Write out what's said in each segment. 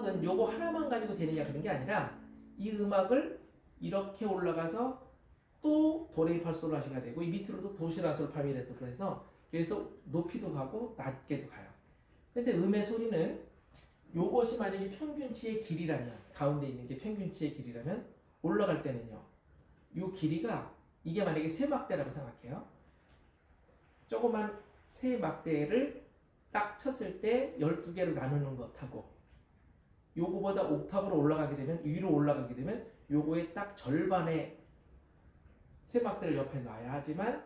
음악은 요거 하나만 가지고 되느냐 그런 게 아니라 이 음악을 이렇게 올라가서 또 도레미파솔라시가 되고 이 밑으로도 도시라솔파미레도 그래서 계속 높이도 가고 낮게도 가요. 근데 음의 소리는 요것이 만약에 평균치의 길이라면 가운데 있는 게 평균치의 길이라면 올라갈 때는요. 요 길이가 이게 만약에 세 막대라고 생각해요. 조그만 세 막대를 딱 쳤을 때 12개로 나누는 것하고 요거보다 옥탑으로 올라가게 되면 위로 올라가게 되면 요거의 딱 절반의 세 막대를 옆에 놔야 하지만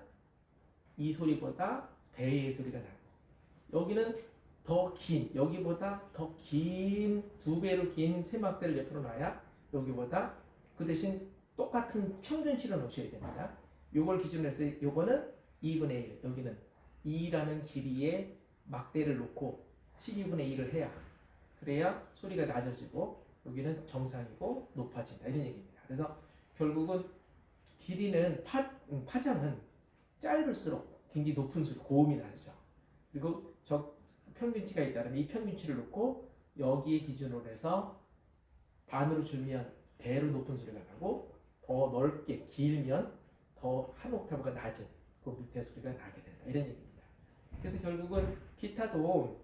이 소리보다 배의 소리가 나고 여기는 더 긴 여기보다 더 긴 2배로 긴 세 막대를 옆으로 놔야 여기보다 그 대신 똑같은 평균치를 놓으셔야 됩니다. 요걸 기준으로 해서 요거는 2분의 1 여기는 2라는 길이의 막대를 놓고 12분의 1을 해야 그래야 소리가 낮아지고 여기는 정상이고 높아진다 이런 얘기입니다. 그래서 결국은 길이는 파장은 짧을수록 굉장히 높은 소리 고음이 나죠. 그리고 평균치가 있다면 이 평균치를 놓고 여기에 기준으로 해서 반으로 줄면 배로 높은 소리가 나고 더 넓게 길면 더 한 옥타브가 낮은 그 밑에 소리가 나게 된다 이런 얘기입니다. 그래서 결국은 기타도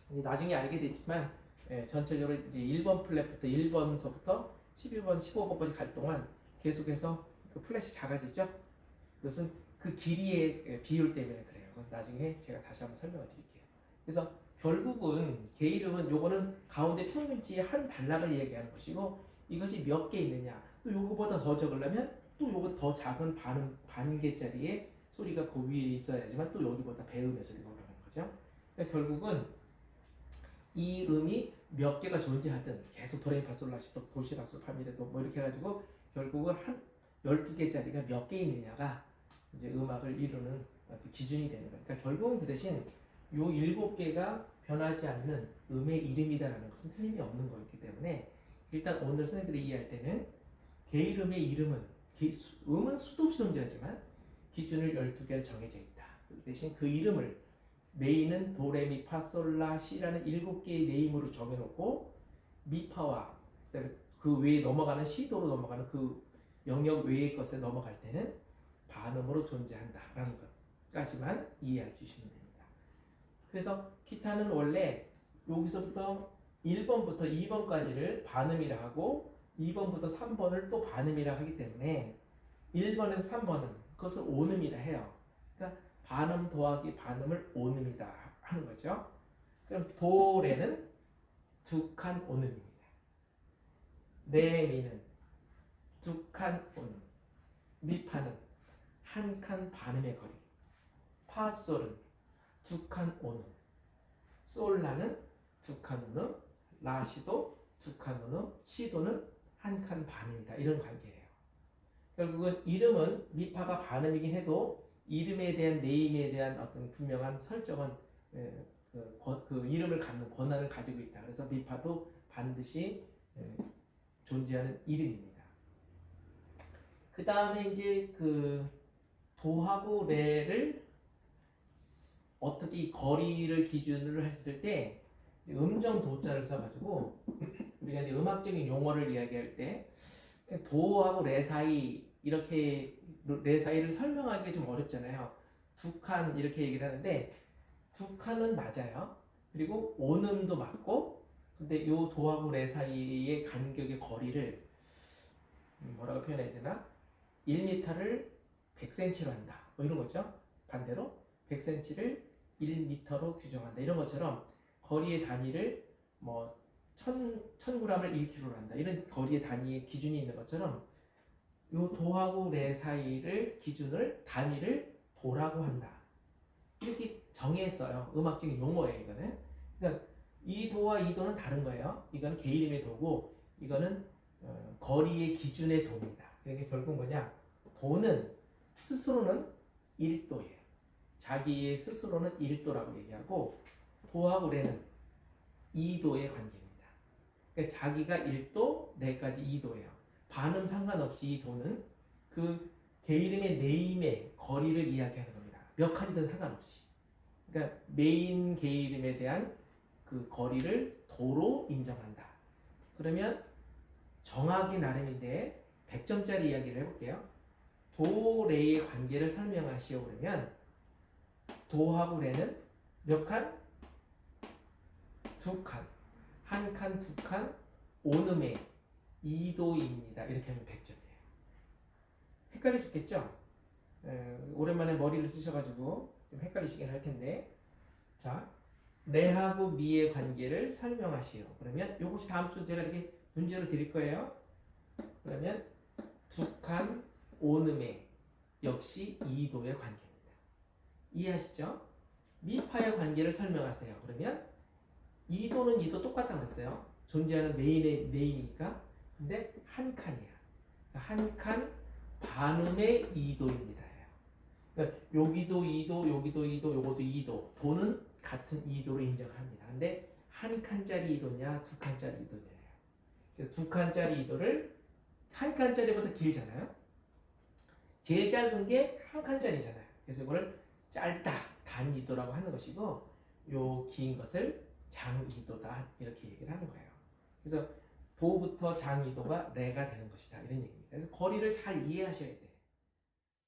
나중에 알게 됐지만 전체적으로 이제 1번 플랫부터 1번서부터 11번, 15번까지 갈 동안 계속해서 그 플랫이 작아지죠. 그것은 그 길이의 비율 때문에 그래요. 그래서 나중에 제가 다시 한번 설명을 드릴게요. 그래서 결국은 게이름은 요거는 가운데 평균치의 한 단락을 얘기하는 것이고 이것이 몇 개 있느냐 또 요거보다 더 적으려면 또 요거보다 더 작은 반 개짜리의 소리가 그 위에 있어야지만 또 여기보다 배음의 소리가 올라가는 거죠. 그러니까 결국은 이 음이 몇 개가 존재하든 계속 도레미파솔라시도 도시라솔파미레도 뭐 이렇게 해가지고 결국은 한 12개짜리가 몇 개 있느냐가 이제 음악을 이루는 어떤 기준이 되는 거예요. 그러니까 결국은 그 대신 요 7개가 변하지 않는 음의 이름이다라는 것은 틀림이 없는 거였기 때문에 일단 오늘 선생님들이 이해할 때는 게이름의 이름은 음은 수도 없이 존재하지만 기준을 12개로 정해져 있다. 그 대신 그 이름을 메인은 도레미파솔라시라는 7개의 네임으로 정해놓고 미파와 그 외에 넘어가는 시도로 넘어가는 그 영역 외의 것에 넘어갈 때는 반음으로 존재한다라는 것까지만 이해해 주시면 됩니다. 그래서 기타는 원래 여기서부터 1번부터 2번까지를 반음이라 하고 2번부터 3번을 또 반음이라 하기 때문에 1번에서 3번은 그것을 오음이라 해요. 그러니까 반음 더하기 반음을 오음이다 하는 거죠. 그럼 도레는 2칸 오음입니다. 레미는 2칸 오음, 미파는 1칸 반음의 거리, 파솔은 2칸 오음, 솔라는 2칸 오음, 라시도 2칸 오음, 시도는 1칸 반음이다. 이런 관계예요. 결국은 이름은 미파가 반음이긴 해도 이름에 대한 네임에 대한 어떤 분명한 설정은 그 이름을 갖는 권한을 가지고 있다. 그래서 미파도 반드시 존재하는 이름입니다. 그 다음에 이제 그 도하고 레를 어떻게 이 거리를 기준으로 했을 때 음정 도자를 써가지고 우리가 이제 음악적인 용어를 이야기할 때 도하고 레 사이 이렇게 레 사이를 설명하기가 좀 어렵잖아요. 2칸 이렇게 얘기를 하는데 2칸은 맞아요. 그리고 온음도 맞고 근데 요 도하고 레 사이의 간격의 거리를 뭐라고 표현해야 되나? 1m를 100cm로 한다. 뭐 이런 거죠. 반대로 100cm를 1m로 규정한다. 이런 것처럼 거리의 단위를 뭐 1000g을 1kg로 한다. 이런 거리의 단위의 기준이 있는 것처럼 요 도하고 레 사이를 기준을 단위를 도라고 한다. 이렇게 정했어요. 음악적인 용어예요, 이거는. 그러니까 이 도와 이 도는 다른 거예요. 이거는 게이름의 도고 이거는 거리의 기준의 도입니다. 그러니까 결국 뭐냐? 도는 스스로는 1도예요. 자기의 스스로는 1도라고 얘기하고 도하고 레는 2도의 관계입니다. 그러니까 자기가 1도, 레까지 2도예요. 반음 상관없이 이 도는 그 게이름의 네임의 거리를 이야기하는 겁니다. 몇 칸이든 상관없이. 그러니까 메인 게이름에 대한 그 그 거리를 도로 인정한다. 그러면 정하기 나름인데 100점짜리 이야기를 해볼게요. 도, 레의 관계를 설명하시오. 그러면 도하고 레는 몇 칸? 두 칸. 한 칸, 두 칸, 오음의 2도입니다. 이렇게 하면 100점이에요. 헷갈리셨겠죠? 오랜만에 머리를 쓰셔가지고 좀 헷갈리시긴 할 텐데, 자, 레하고 미의 관계를 설명하시오. 그러면 요것이 다음 주 제가 이렇게 문제로 드릴 거예요. 그러면 두 칸, 오음의 역시 2도의 관계입니다. 이해하시죠? 미파의 관계를 설명하세요. 그러면 2도는 2도 똑같다고 했어요. 존재하는 메인이니까. 근데 한 칸이야. 한 칸 반음의 2도입니다. 그러니까 여기도 2도, 여기도 2도, 요것도 2도. 도는 같은 2도로 인정합니다. 근데 한 칸짜리 2도냐, 두 칸짜리 2도냐예요. 그래서 두 칸짜리 2도를 한 칸짜리보다 길잖아요. 제일 짧은 게 한 칸짜리잖아요. 그래서 이걸 짧다, 단 2도라고 하는 것이고, 요 긴 것을 장 2도다 이렇게 얘기를 하는 거예요. 그래서 도부터 장 2도가 레가 되는 것이다 이런 얘기입니다. 그래서 거리를 잘 이해하셔야 돼요.